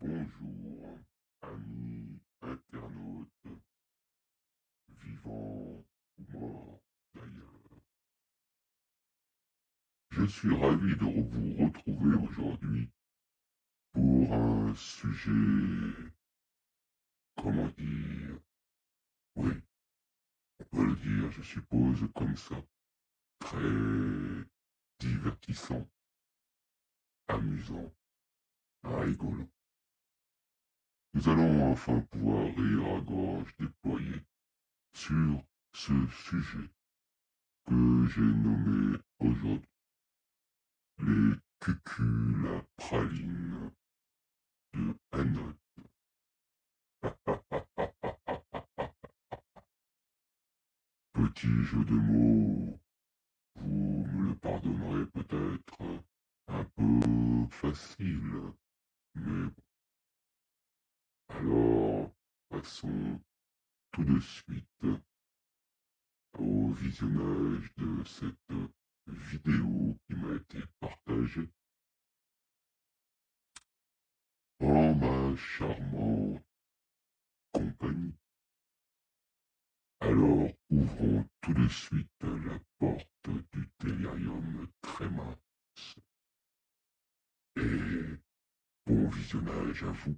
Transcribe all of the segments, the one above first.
Bonjour, amis internautes, vivants ou morts d'ailleurs. Je suis ravi de vous retrouver aujourd'hui pour un sujet, comment dire, oui, on peut le dire, je suppose, comme ça, très divertissant, amusant, rigolo. Nous allons enfin pouvoir rire à gorge déployée sur ce sujet que j'ai nommé aujourd'hui les cucules à praline de Hanon. Petit jeu de mots, vous me le pardonnerez peut-être un peu facile, mais bon. Alors, passons tout de suite au visionnage de cette vidéo qui m'a été partagée. Oh ma charmante compagnie. Alors ouvrons tout de suite la porte du tellurium Trémas et bon visionnage à vous.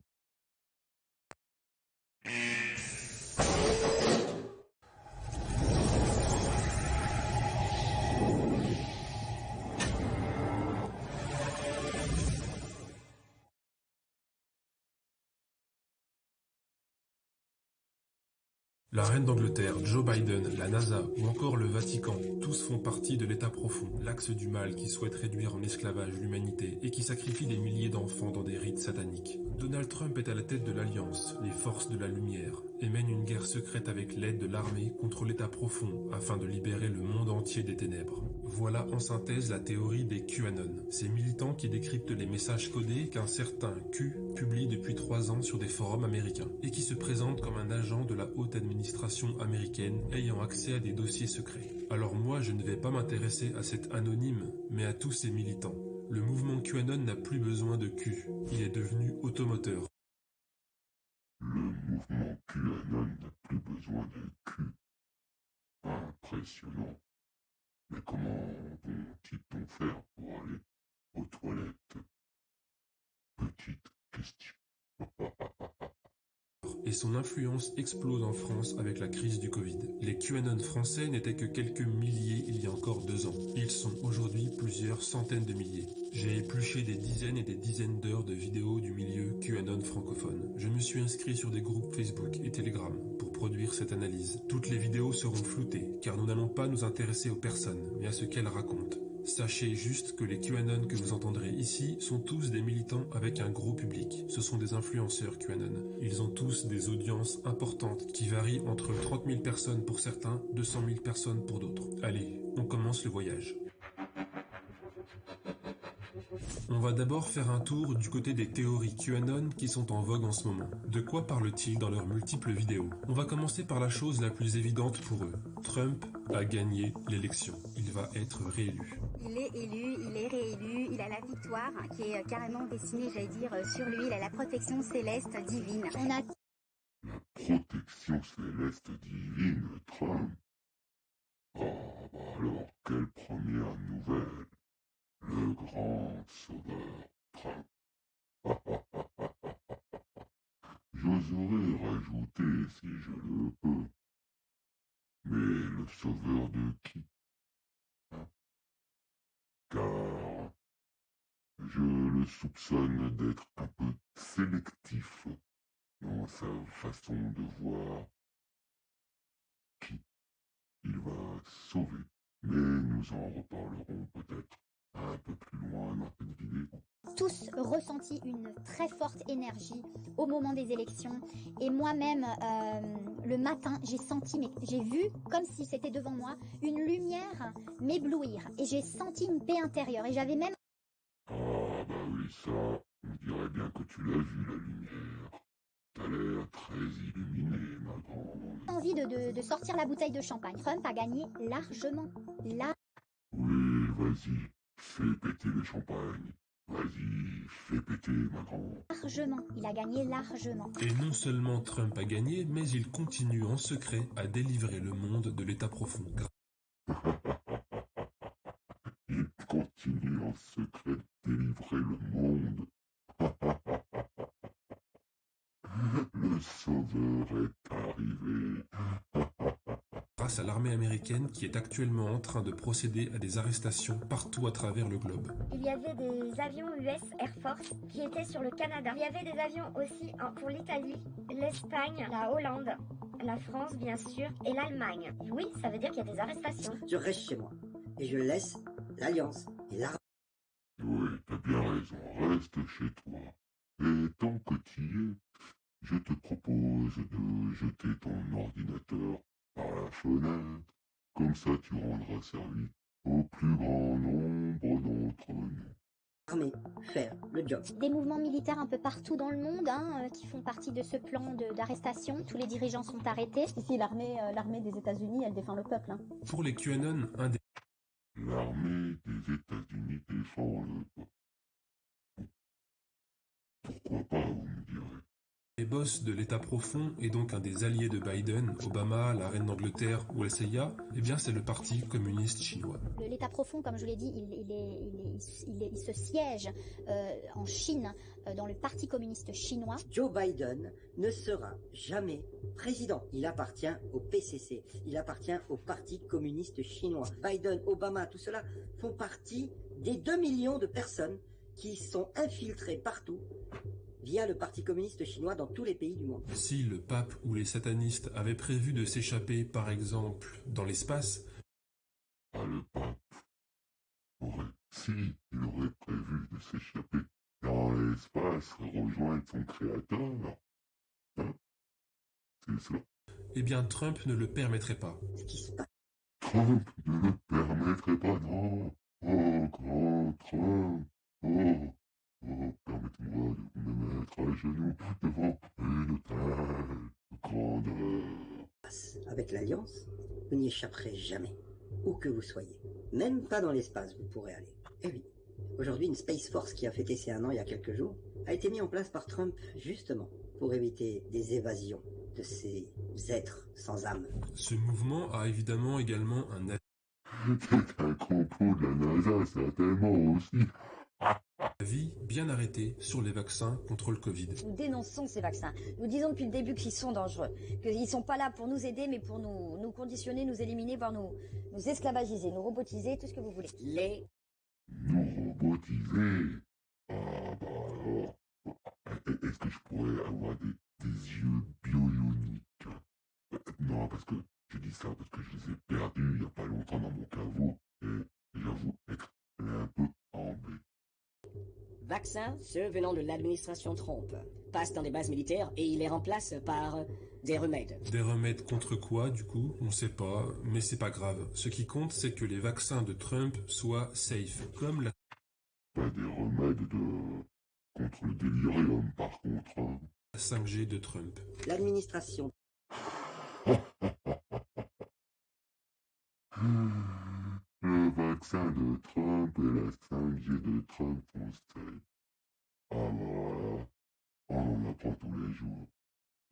La reine d'Angleterre, Joe Biden, la NASA ou encore le Vatican, tous font partie de l'État profond, l'axe du mal qui souhaite réduire en esclavage l'humanité et qui sacrifie des milliers d'enfants dans des rites sataniques. Donald Trump est à la tête de l'Alliance, les forces de la lumière, et mène une guerre secrète avec l'aide de l'armée contre l'État profond afin de libérer le monde entier des ténèbres. Voilà en synthèse la théorie des QAnon, ces militants qui décryptent les messages codés qu'un certain Q publie depuis 3 ans sur des forums américains et qui se présentent comme un agent de la haute administration américaine ayant accès à des dossiers secrets. Alors moi je ne vais pas m'intéresser à cet anonyme, mais à tous ces militants. Le mouvement QAnon n'a plus besoin de Q, il est devenu automoteur. Le mouvement QAnon n'a plus besoin de Q. Impressionnant. Mais comment vont-ils faire pour aller aux toilettes? Petite question. Et son influence explose en France avec la crise du Covid. Les QAnon français n'étaient que quelques milliers il y a encore 2 ans. Ils sont aujourd'hui plusieurs centaines de milliers. J'ai épluché des dizaines et des dizaines d'heures de vidéos du milieu QAnon francophone. Je me suis inscrit sur des groupes Facebook et Telegram pour produire cette analyse. Toutes les vidéos seront floutées, car nous n'allons pas nous intéresser aux personnes, mais à ce qu'elles racontent. Sachez juste que les QAnon que vous entendrez ici sont tous des militants avec un gros public. Ce sont des influenceurs QAnon. Ils ont tous des audiences importantes qui varient entre 30 000 personnes pour certains, 200 000 personnes pour d'autres. Allez, on commence le voyage. On va d'abord faire un tour du côté des théories QAnon qui sont en vogue en ce moment. De quoi parlent-ils dans leurs multiples vidéos? On va commencer par la chose la plus évidente pour eux. Trump a gagné l'élection. Il va être réélu. Il est élu, il est réélu, il a la victoire qui est carrément dessinée, j'allais dire, sur lui. Il a la protection céleste divine. On a La protection céleste divine, Trump. Ah bah alors, quelle première nouvelle. Le grand sauveur, Trump. J'oserais rajouter si je le peux. Mais le sauveur de qui, hein? Car je le soupçonne d'être un peu sélectif dans sa façon de voir qui il va sauver. Mais nous en reparlerons peut-être un peu plus loin dans cette vidéo. tous ressenti une très forte énergie au moment des élections. Et moi-même, le matin, j'ai senti, mais j'ai vu, comme si c'était devant moi, une lumière m'éblouir. Et j'ai senti une paix intérieure. Et j'avais même Ah bah oui, ça, on dirait bien que tu l'as vu, la lumière. T'as l'air très illuminée, ma grande. envie de sortir la bouteille de champagne. Trump a gagné largement. Là, Oui, vas-y, fais péter le champagne. Vas-y, fais péter ma grande. Largement, il a gagné largement. Et non seulement Trump a gagné, mais il continue en secret à délivrer le monde de l'état profond. Il continue en secret de délivrer le monde. Le sauveur est arrivé. Grâce à l'armée américaine qui est actuellement en train de procéder à des arrestations partout à travers le globe. Il y avait des avions US Air Force qui étaient sur le Canada. Il y avait des avions aussi pour l'Italie, l'Espagne, la Hollande, la France bien sûr et l'Allemagne. Oui, ça veut dire qu'il y a des arrestations. Je reste chez moi et je laisse l'Alliance et l'armée. Oui, t'as bien raison, reste chez toi. Et tant que tu y es, je te propose de jeter ton ordinateur par la fenêtre. Comme ça, tu rendras service au plus grand nombre d'entre nous. Faire le job. Des mouvements militaires un peu partout dans le monde qui font partie de ce plan d'arrestation. Tous les dirigeants sont arrêtés. Ici, l'armée des États-Unis, elle défend le peuple. Pour les QAnon, un des L'armée des États-Unis défend le peuple. Pourquoi pas, vous me direz. boss de l'état profond et donc un des alliés de Biden, Obama, la reine d'Angleterre ou la CIA, eh bien c'est le Parti communiste chinois. L'état profond, comme je l'ai dit, il se siège en Chine, dans le Parti communiste chinois. Joe Biden ne sera jamais président. Il appartient au PCC. Il appartient au Parti communiste chinois. Biden, Obama, tout cela font partie des 2 millions de personnes qui sont infiltrées partout via le Parti communiste chinois dans tous les pays du monde. Si le pape ou les satanistes avaient prévu de s'échapper, par exemple, dans l'espace, Le pape il aurait prévu de s'échapper dans l'espace, rejoindre son créateur. Hein? C'est ça. eh bien Trump ne le permettrait pas. Ce qui se passe. Trump ne le permettrait pas, non. Oh, grand Trump. Permettez-moi de me mettre à genoux devant une telle grandeur. Avec l'Alliance, vous n'y échapperez jamais, où que vous soyez. Même pas dans l'espace, vous pourrez aller. Eh oui, aujourd'hui, une Space Force qui a fêté ses 1 an il y a quelques jours a été mise en place par Trump justement pour éviter des évasions de ces êtres sans âme. Ce mouvement a évidemment également un C'est un complot de la NASA, certainement aussi. avis bien arrêté sur les vaccins contre le Covid. Nous dénonçons ces vaccins. Nous disons depuis le début qu'ils sont dangereux, qu'ils ne sont pas là pour nous aider, mais pour nous conditionner, nous éliminer, voire nous esclavagiser, nous robotiser, tout ce que vous voulez. Nous robotiser. Ah bah alors, est-ce que je pourrais avoir des yeux bioniques? Non, parce que je dis ça parce que je les ai perdus il n'y a pas longtemps dans mon caveau et j'avoue être un peu embêté. Vaccins, ceux venant de l'administration Trump, passent dans des bases militaires et ils les remplacent par des remèdes. Des remèdes contre quoi, du coup? On sait pas, mais c'est pas grave. Ce qui compte, c'est que les vaccins de Trump soient safe, comme la Pas des remèdes contre le délirium, par contre. Hein. 5G de Trump. L'administration Le vaccin de Trump et la 5G de Trump sont safe. Ah voilà, on en apprend tous les jours.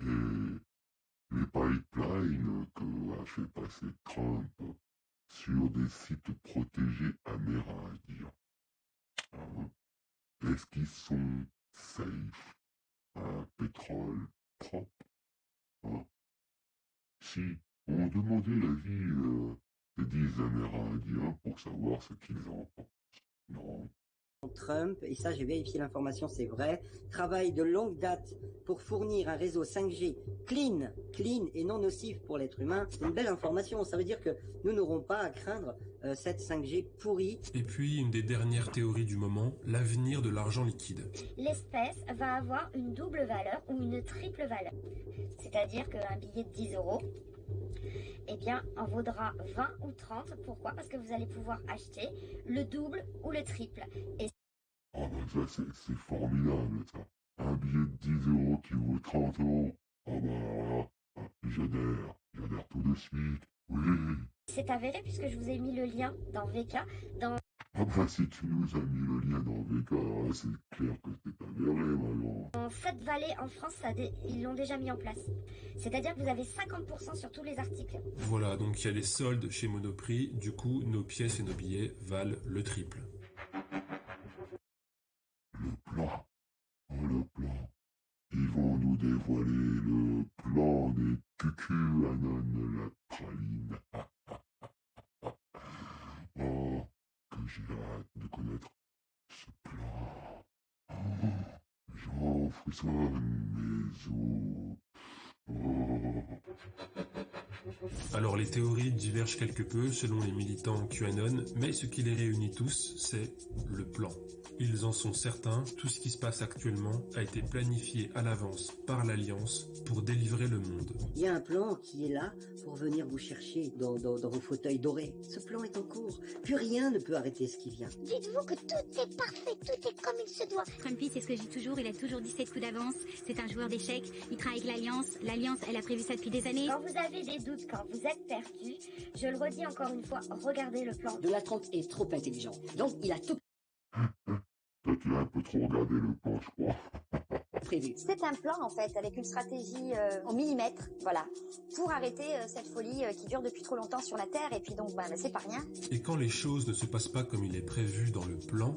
Et les pipelines que a fait passer Trump sur des sites protégés amérindiens. Hein? Est-ce qu'ils sont safe? Un pétrole propre? Hein? Si on demandait l'avis des 10 Amérindiens pour savoir ce qu'ils en pensent. Non. Trump, et ça j'ai vérifié l'information, c'est vrai, travaille de longue date pour fournir un réseau 5G clean et non nocif pour l'être humain. C'est une belle information, ça veut dire que nous n'aurons pas à craindre cette 5G pourrie. Et puis, une des dernières théories du moment, l'avenir de l'argent liquide. L'espèce va avoir une double valeur ou une triple valeur. C'est-à-dire qu'un billet de 10 euros, eh bien, en vaudra 20 ou 30. Pourquoi? Parce que vous allez pouvoir acheter le double ou le triple. Et Ah ben ça c'est formidable ça. Un billet de 10 euros qui vaut 30 euros. Ah ben alors là, j'adhère tout de suite. Oui. c'est avéré puisque je vous ai mis le lien dans VK, dans Ah bah si tu nous as mis le lien dans VK, c'est clair que c'est avéré, Manon. Dans 7 vallées en France, ils l'ont déjà mis en place. C'est-à-dire que vous avez 50% sur tous les articles. Voilà, donc il y a les soldes chez Monoprix, du coup nos pièces et nos billets valent le triple. Le plan. Oh, le plan. Ils vont nous dévoiler le plan des QQanon, la praline. Oh, que j'ai hâte de connaître ce plan. Oh, j'en frissonne mes os. Oh. Alors les théories divergent quelque peu selon les militants QAnon, mais ce qui les réunit tous, c'est le plan. Ils en sont certains, tout ce qui se passe actuellement a été planifié à l'avance par l'Alliance pour délivrer le monde. Il y a un plan qui est là pour venir vous chercher dans vos fauteuils dorés. Ce plan est en cours. Plus rien ne peut arrêter ce qui vient. Dites-vous que tout est parfait, tout est comme il se doit. Trumpy, c'est ce que je dis toujours, il a toujours 17 coups d'avance. C'est un joueur d'échecs, il travaille avec l'Alliance. L'Alliance, elle a prévu ça depuis des années. Quand vous avez des doutes, quand vous êtes perdu, je le redis encore une fois, regardez le plan. Donald Trump est trop intelligent. Donc, il a tout Toi, tu as un peu trop regardé le plan, je crois. prévu. C'est un plan en fait avec une stratégie en millimètres, voilà, pour arrêter cette folie qui dure depuis trop longtemps sur la Terre et puis donc c'est pas rien. Et quand les choses ne se passent pas comme il est prévu dans le plan,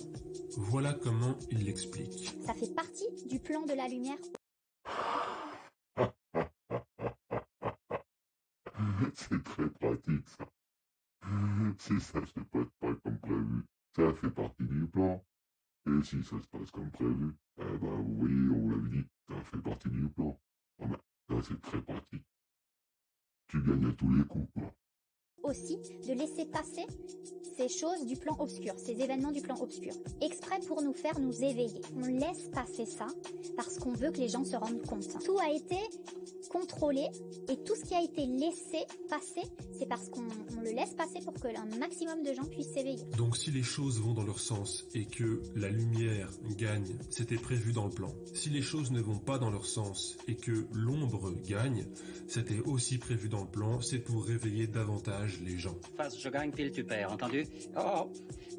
voilà comment il l'explique. Ça fait partie du plan de la lumière. C'est très pratique, ça. Si ça se passe pas comme prévu, ça fait partie du plan. Et si ça se passe comme prévu, eh ben, vous voyez, on l'avait dit, ça fait partie du plan. Ah ben, ça, c'est très pratique. Tu gagnes à tous les coups, quoi. Aussi de laisser passer ces choses du plan obscur, ces événements du plan obscur, exprès pour nous faire nous éveiller. On laisse passer ça parce qu'on veut que les gens se rendent compte. Tout a été contrôlé et tout ce qui a été laissé passer, c'est parce qu'on le laisse passer pour que un maximum de gens puissent s'éveiller. Donc si les choses vont dans leur sens et que la lumière gagne, c'était prévu dans le plan. Si les choses ne vont pas dans leur sens et que l'ombre gagne, c'était aussi prévu dans le plan, c'est pour réveiller davantage les gens. Face, je gagne, pile, tu perds, entendu? Oh,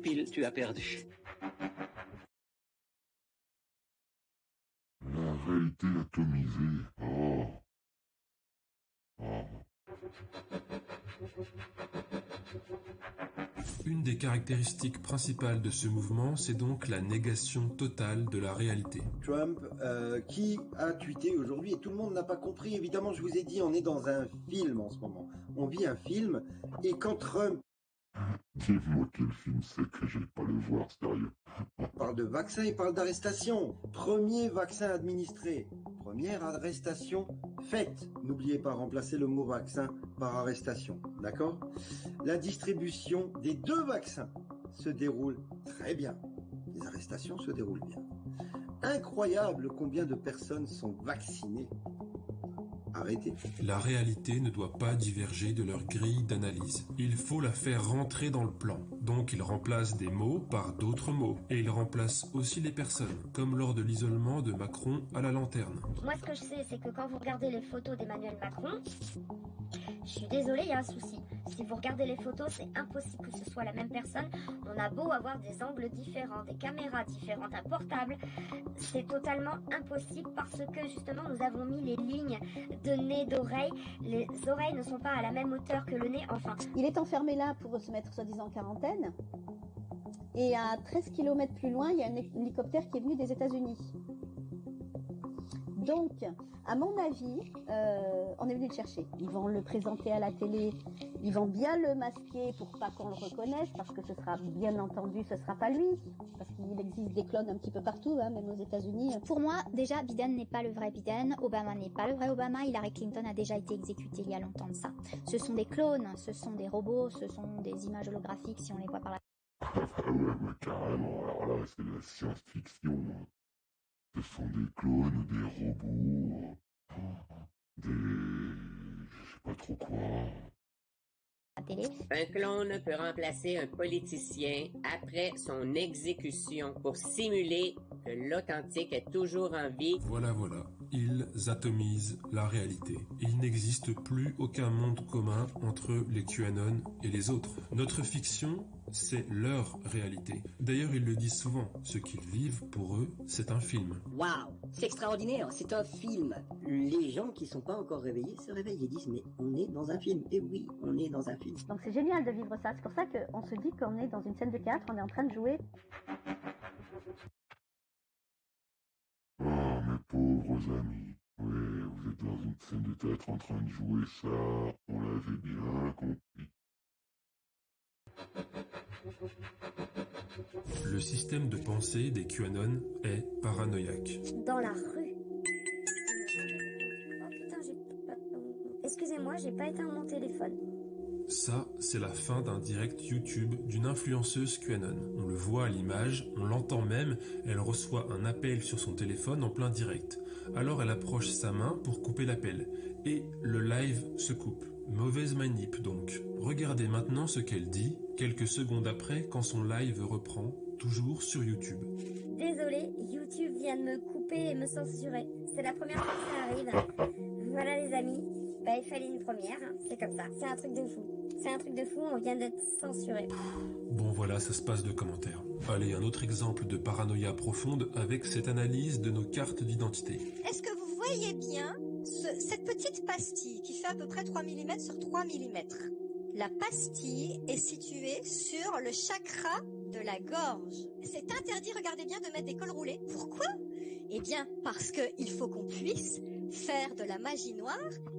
pile, tu as perdu. La réalité atomisée. Oh. Oh. Une des caractéristiques principales de ce mouvement, c'est donc la négation totale de la réalité. Trump, qui a tweeté aujourd'hui, et tout le monde n'a pas compris, évidemment, je vous ai dit, on est dans un film en ce moment. On vit un film, et quand Trump Dis-moi quel film c'est que j'ai pas le voir, sérieux. parle de vaccin, il parle d'arrestation. Premier vaccin administré, première arrestation faite. N'oubliez pas, remplacer le mot vaccin par arrestation, d'accord? La distribution des 2 vaccins se déroule très bien. Les arrestations se déroulent bien. Incroyable combien de personnes sont vaccinées. Arrêtez. La réalité ne doit pas diverger de leur grille d'analyse. Il faut la faire rentrer dans le plan. Donc ils remplacent des mots par d'autres mots. Et ils remplacent aussi les personnes, comme lors de l'isolement de Macron à la lanterne. Moi, ce que je sais, c'est que quand vous regardez les photos d'Emmanuel Macron, je suis désolée, il y a un souci. Si vous regardez les photos, c'est impossible que ce soit la même personne. On a beau avoir des angles différents, des caméras différentes, un portable, c'est totalement impossible parce que justement nous avons mis les lignes de nez, d'oreille. Les oreilles ne sont pas à la même hauteur que le nez, enfin. Il est enfermé là pour se mettre soi-disant en quarantaine. Et à 13 km plus loin, il y a un hélicoptère qui est venu des États-Unis. Donc, à mon avis, on est venu le chercher. Ils vont le présenter à la télé, ils vont bien le masquer pour pas qu'on le reconnaisse, parce que ce sera, bien entendu, ce sera pas lui. Parce qu'il existe des clones un petit peu partout, hein, même aux États-Unis. Pour moi, déjà, Biden n'est pas le vrai Biden, Obama n'est pas le vrai Obama, Hillary Clinton a déjà été exécutée il y a longtemps de ça. Ce sont des clones, ce sont des robots, ce sont des images holographiques si on les voit par la... Ah ouais, mais carrément, alors là, c'est de la science-fiction. Ce sont des clones ou des robots, des... je sais pas trop quoi. télé. Un clone peut remplacer un politicien après son exécution pour simuler que l'authentique est toujours en vie. Voilà. Ils atomisent la réalité. Il n'existe plus aucun monde commun entre les QAnon et les autres. Notre fiction c'est leur réalité. D'ailleurs, ils le disent souvent, ce qu'ils vivent, pour eux, c'est un film. Waouh, c'est extraordinaire, c'est un film. Les gens qui sont pas encore réveillés se réveillent et disent mais on est dans un film. Et oui, on est dans un film. Donc c'est génial de vivre ça. C'est pour ça qu'on se dit qu'on est dans une scène de théâtre, on est en train de jouer. Ah, mes pauvres amis. Ouais, vous êtes dans une scène de théâtre en train de jouer ça. On l'avait bien compris. Le système de pensée des QAnon est paranoïaque. Dans la rue. Oh putain, excusez-moi, j'ai pas éteint mon téléphone. Ça, c'est la fin d'un direct YouTube d'une influenceuse QAnon. On le voit à l'image, on l'entend même, elle reçoit un appel sur son téléphone en plein direct. Alors elle approche sa main pour couper l'appel. Et le live se coupe. Mauvaise manip donc. Regardez maintenant ce qu'elle dit, quelques secondes après, quand son live reprend, toujours sur YouTube. Désolée, YouTube vient de me couper et me censurer. C'est la première fois que ça arrive. Voilà les amis, bah, il fallait une première, hein. C'est comme ça. C'est un truc de fou. C'est un truc de fou, on vient d'être censuré. Bon voilà, ça se passe de commentaires. Allez, un autre exemple de paranoïa profonde avec cette analyse de nos cartes d'identité. Est-ce que vous voyez bien cette petite pastille qui fait à peu près 3 mm sur 3 mm? La pastille est située sur le chakra de la gorge. C'est interdit, regardez bien, de mettre des cols roulés. Pourquoi? Eh bien, parce qu'il faut qu'on puisse faire de la magie noire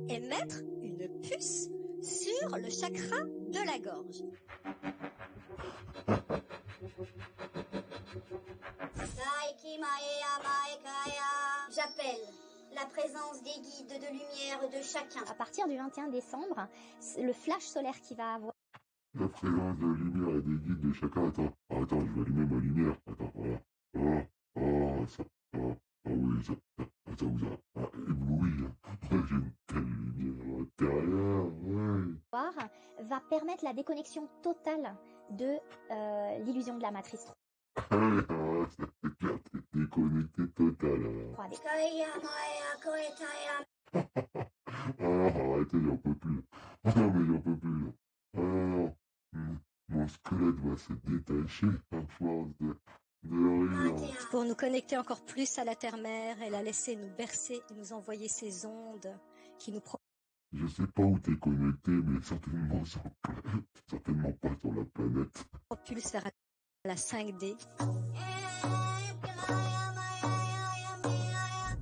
et mettre une puce sur le chakra de la gorge. J'appelle la présence des guides de lumière de chacun. À partir du 21 décembre, le flash solaire qui va avoir... La présence de lumière et des guides de chacun. Attends, je vais allumer ma lumière. Attends, voilà. Ça oui, ça vous a ébloui. J'ai une telle lumière intérieure, ouais. Va permettre la déconnexion totale de l'illusion de la matrice 3. C'est clair, t'es déconnecté total. Arrêtez, j'en peux plus. Non, mais j'en peux plus. Mon squelette va se détacher à force de rire. Pour nous connecter encore plus à la terre-mère, elle a laissé nous bercer et nous envoyer ces ondes qui nous Je sais pas où t'es connecté, mais certainement pas sur la planète. propulsent vers la 5D.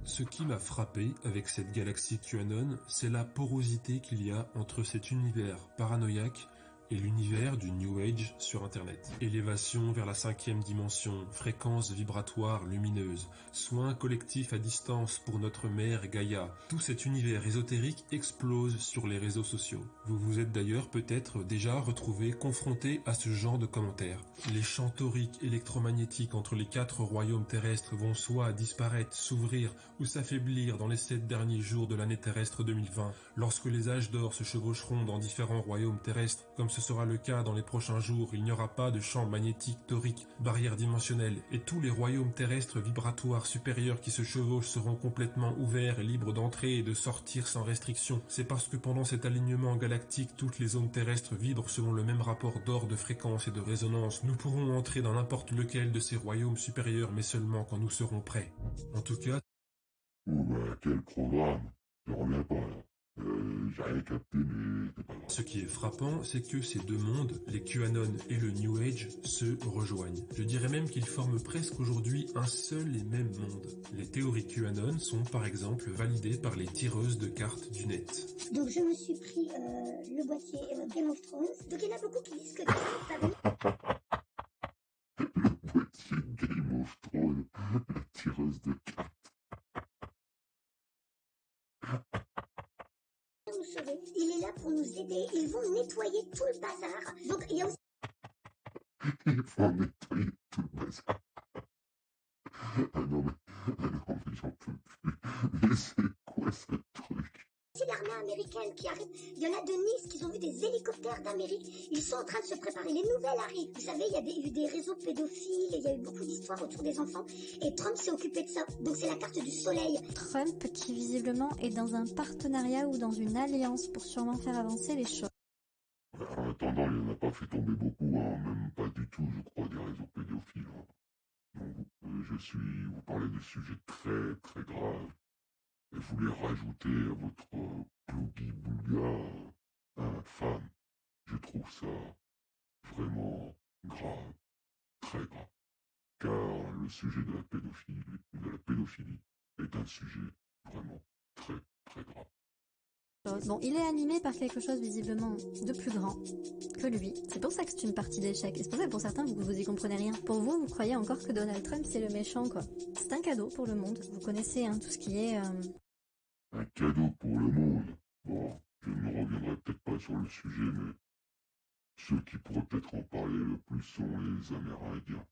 Ce qui m'a frappé avec cette galaxie QAnon, c'est la porosité qu'il y a entre cet univers paranoïaque et l'univers du New Age sur Internet. Élévation vers la 5e dimension, fréquences vibratoires lumineuses, soins collectifs à distance pour notre mère Gaïa. Tout cet univers ésotérique explose sur les réseaux sociaux. Vous vous êtes d'ailleurs peut-être déjà retrouvé confronté à ce genre de commentaires. Les champs toriques électromagnétiques entre les 4 royaumes terrestres vont soit disparaître, s'ouvrir ou s'affaiblir dans les 7 derniers jours de l'année terrestre 2020, lorsque les âges d'or se chevaucheront dans différents royaumes terrestres, comme ce sera le cas dans les prochains jours. Il n'y aura pas de champ magnétique torique, barrière dimensionnelle, et tous les royaumes terrestres vibratoires supérieurs qui se chevauchent seront complètement ouverts et libres d'entrer et de sortir sans restriction. C'est parce que pendant cet alignement galactique, toutes les zones terrestres vibrent selon le même rapport d'or, de fréquence et de résonance. Nous pourrons entrer dans n'importe lequel de ces royaumes supérieurs, mais seulement quand nous serons prêts. En tout cas... quel programme? Je reviens pas là. J'ai rien capté, mais c'est pas grave. Ce qui est frappant, c'est que ces deux mondes, les QAnon et le New Age, se rejoignent. Je dirais même qu'ils forment presque aujourd'hui un seul et même monde. Les théories QAnon sont par exemple validées par les tireuses de cartes du net. Donc je me suis pris le boîtier Game of Thrones. Donc il y en a beaucoup qui disent que Le boîtier Game of Thrones, la tireuse de cartes. nous sauver. Il est là pour nous aider. Ils vont nettoyer tout le bazar. Donc il y a aussi... Ils vont nettoyer tout le bazar. Ah non mais j'en peux plus. Mais c'est quoi ce truc? C'est l'armée américaine qui arrive. Il y en a de Nice qui ont vu des hélicoptères d'Amérique. Ils sont en train de se préparer. Les nouvelles arrivent. Vous savez, il y a eu des réseaux pédophiles. Il y a eu beaucoup d'histoires autour des enfants. Et Trump s'est occupé de ça. Donc c'est la carte du soleil. Trump qui visiblement est dans un partenariat ou dans une alliance pour sûrement faire avancer les choses. Attends, attendant, il n'en a pas fait tomber beaucoup, hein, même pas du tout, je crois, des réseaux pédophiles. Hein. Donc, vous parlez de sujets très très graves, et vous les rajoutez à votre blougi-boulga infâme. Je trouve ça vraiment grave, très grave. Car le sujet de la pédophilie est un sujet vraiment très très grave. Bon, il est animé par quelque chose visiblement de plus grand que lui. C'est pour ça que c'est une partie d'échec. Et c'est pour ça que pour certains, vous y comprenez rien. Pour vous, vous croyez encore que Donald Trump, c'est le méchant, quoi. C'est un cadeau pour le monde. Vous connaissez, hein, tout ce qui est... Un cadeau pour le monde. Bon, je ne reviendrai peut-être pas sur le sujet, mais ceux qui pourraient peut-être en parler le plus sont les Amérindiens.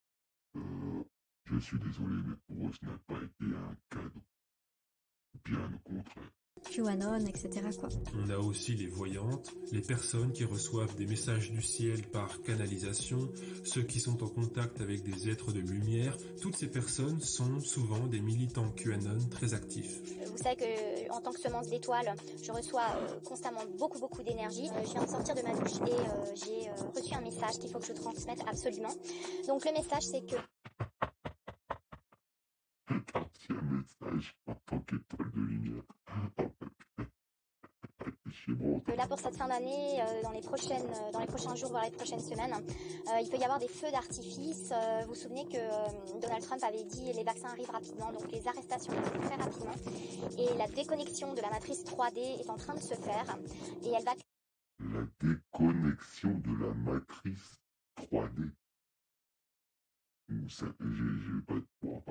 Je suis désolé, mais pour eux, ce n'a pas été un cadeau. Bien au contraire. QAnon, etc., quoi. On a aussi les voyantes, les personnes qui reçoivent des messages du ciel par canalisation, ceux qui sont en contact avec des êtres de lumière. Toutes ces personnes sont souvent des militants QAnon très actifs. Vous savez que en tant que semence d'étoiles, je reçois constamment beaucoup d'énergie. Je viens de sortir de ma douche et j'ai reçu un message qu'il faut que je transmette absolument. Donc le message, c'est que... Un message en tant qu'étoile de lumière. Là, pour cette fin d'année, dans les prochains jours, voire les prochaines semaines, il peut y avoir des feux d'artifice. Vous vous souvenez que Donald Trump avait dit les vaccins arrivent rapidement, donc les arrestations arrivent très rapidement. Et la déconnexion de la matrice 3D est en train de se faire. Et elle va... La déconnexion de la matrice 3D. J'ai pas de poids.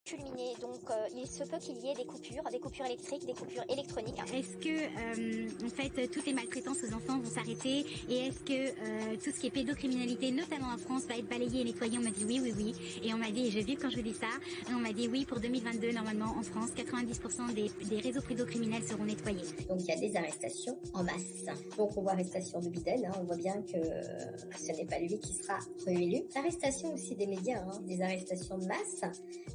culminer, donc il se peut qu'il y ait des coupures électriques, des coupures électroniques. Est-ce que, en fait, toutes les maltraitances aux enfants vont s'arrêter et est-ce que tout ce qui est pédocriminalité, notamment en France, va être balayé et nettoyé? On m'a dit oui. Et on m'a dit, et j'ai vu quand je vous dis ça, et on m'a dit oui, pour 2022, normalement, en France, 90% des réseaux pédocriminels seront nettoyés. Donc il y a des arrestations en masse. Donc on voit arrestation de Biden, hein, on voit bien que ce n'est pas lui qui sera réélu. Arrestation aussi des médias, hein, des arrestations de masse,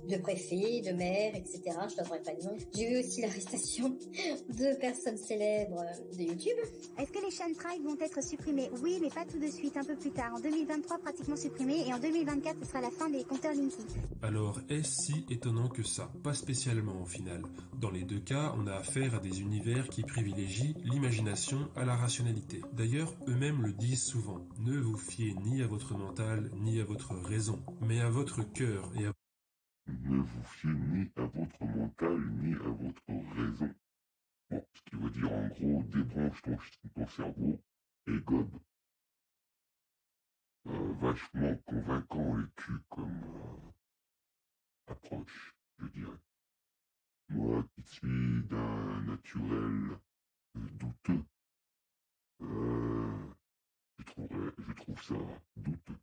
de préfets, de maires, etc. Je ne donnerai pas de nom. J'ai vu aussi l'arrestation de personnes célèbres de YouTube. Est-ce que les chaînes Pride vont être supprimées? Oui, mais pas tout de suite, un peu plus tard. En 2023, pratiquement supprimées, et en 2024, ce sera la fin des compteurs Linky. Alors, est-ce si étonnant que ça? Pas spécialement au final. Dans les deux cas, on a affaire à des univers qui privilégient l'imagination à la rationalité. D'ailleurs, eux-mêmes le disent souvent. Ne vous fiez ni à votre mental, ni à votre raison, mais à votre cœur et à... Ne vous fiez ni à votre mental, ni à votre raison. Bon, ce qui veut dire en gros, débranche ton cerveau et gobe. Vachement convaincant et cul comme approche, je dirais. Moi qui suis d'un naturel douteux, je trouve ça douteux.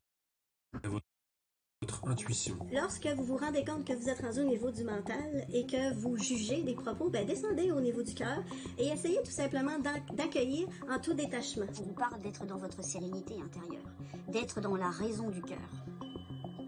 Votre intuition. Lorsque vous vous rendez compte que vous êtes rendu au niveau du mental et que vous jugez des propos, descendez au niveau du cœur et essayez tout simplement d'accueillir en tout détachement. On vous parle d'être dans votre sérénité intérieure, d'être dans la raison du cœur.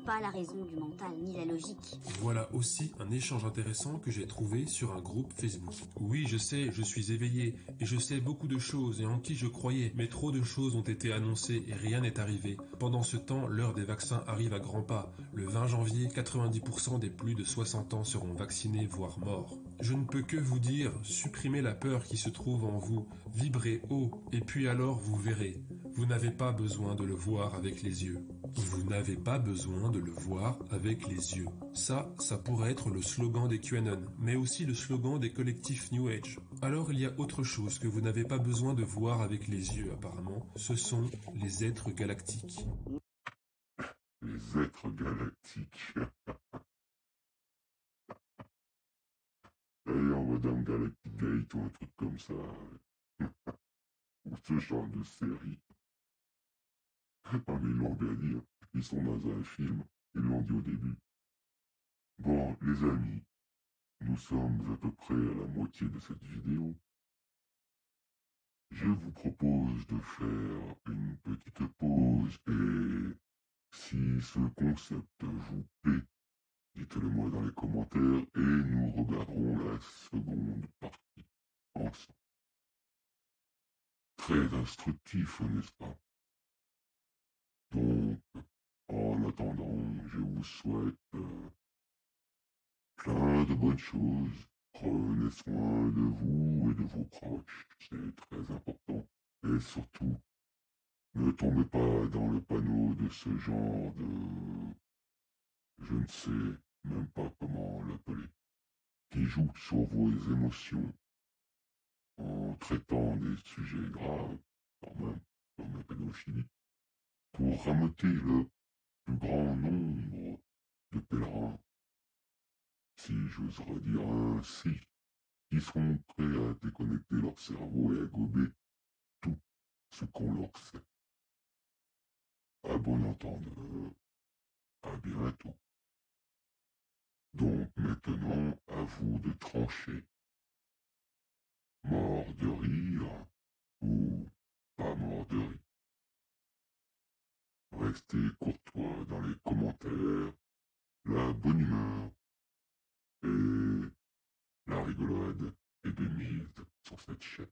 Pas la raison du mental, ni la logique. Voilà aussi un échange intéressant que j'ai trouvé sur un groupe Facebook. Oui, je sais, je suis éveillé, et je sais beaucoup de choses et en qui je croyais, mais trop de choses ont été annoncées et rien n'est arrivé. Pendant ce temps, l'heure des vaccins arrive à grands pas. Le 20 janvier, 90% des plus de 60 ans seront vaccinés, voire morts. Je ne peux que vous dire, supprimez la peur qui se trouve en vous, vibrez haut, et puis alors vous verrez. Vous n'avez pas besoin de le voir avec les yeux. Vous n'avez pas besoin de le voir avec les yeux. Ça pourrait être le slogan des QAnon, mais aussi le slogan des collectifs New Age. Alors il y a autre chose que vous n'avez pas besoin de voir avec les yeux apparemment, ce sont les êtres galactiques. Les êtres galactiques. D'ailleurs, Madame Galactic Gate ou un truc comme ça. Ou ce genre de série. Ah, mais ils l'ont bien dit, hein. Ils sont dans un film, ils l'ont dit au début. Bon, les amis, nous sommes à peu près à la moitié de cette vidéo. Je vous propose de faire une petite pause et si ce concept vous plaît, dites-le moi dans les commentaires et nous regarderons la seconde partie ensemble. très instructif, n'est-ce pas? Donc, en attendant, je vous souhaite plein de bonnes choses. Prenez soin de vous et de vos proches, c'est très important. Et surtout, ne tombez pas dans le panneau de ce genre de... je ne sais même pas comment l'appeler, qui joue sur vos émotions en traitant des sujets graves, quand même, comme la pédophilie, pour rameuter le plus grand nombre de pèlerins, si j'ose redire ainsi, qui seront prêts à déconnecter leur cerveau et à gober tout ce qu'on leur sait. À bon entendeur, à bientôt. Donc maintenant, à vous de trancher. Mort de rire ou pas mort de rire. Restez courtois dans les commentaires, la bonne humeur et la rigolade est de mise sur cette chaîne.